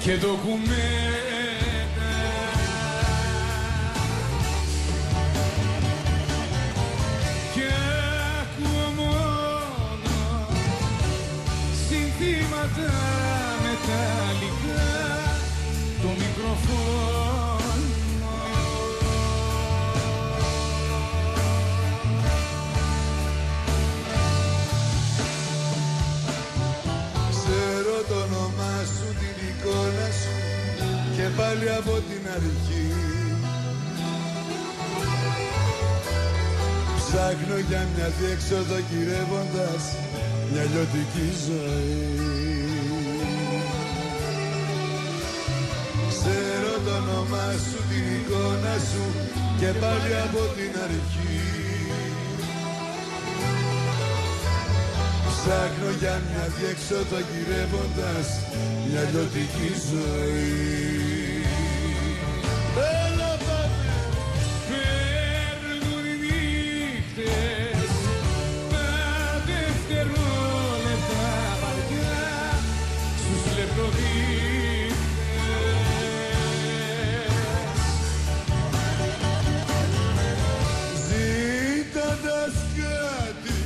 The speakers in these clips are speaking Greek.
και ντοκουμέντα. Και ακούω μόνο συνθήματα μεταλλικά, το μικροφόνο. Ξέρω το όνομά σου, την εικόνα σου και πάλι από την αρχή. Ψάχνω για μια διέξοδο γυρεύοντας μια λιωτική ζωή. Ξέρω το όνομά σου, την εικόνα σου και πάλι από την αρχή. Ψάχνω για μια διέξοδο γυρεύοντας μια λιωτική ζωή. Έλα πάμε! Παίρνουν οι νύχτες τα δευτερόλεπτα βαριά στους λεπτοδείκτες. Ζήτοντας κάτι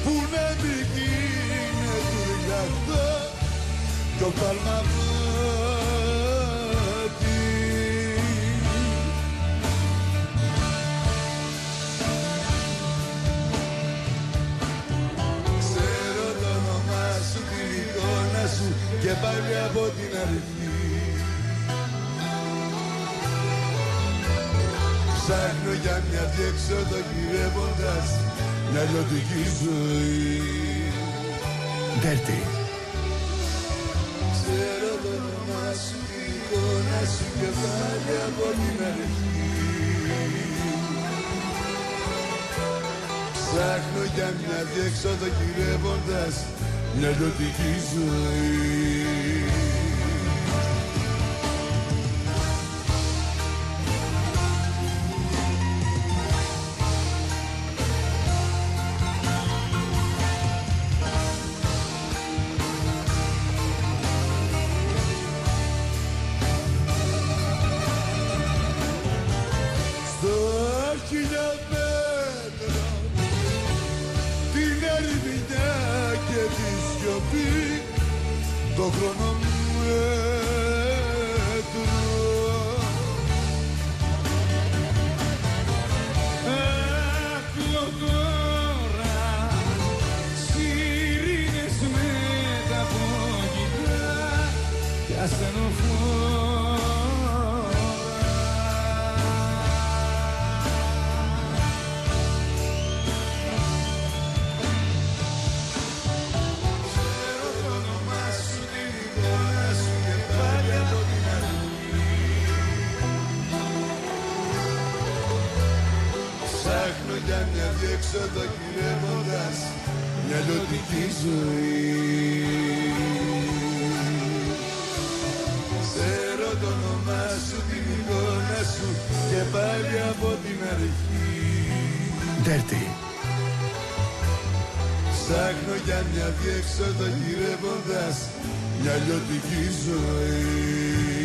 που να μην γίνεται για αυτό το παλμαβάτι. Ξέρω το όνομά σου, την εικόνα σου και πάλι από την αρχή. Ψάχνω για μια διέξοδο γυρεύοντας μια λιωτική ζωή. Dirty. Ξέρω το όνομά σου, την εικόνα σου και πάλι από την αρχή. Ψάχνω για μια διέξοδο γυρεύοντας μια λιωτική ζωή. Το χρονομέτρο Ακούω τώρα σιρήνες με τα απόγευτα κι ασθενοφόρα. Ψάχνω για μια διέξοδο γυρεύοντας μια λιωτική ζωή. Ξέρω το όνομά σου, την εικόνα σου και πάλι από την αρχή. Dirty. Ψάχνω για μια διέξοδο γυρεύοντας μια λιωτική ζωή.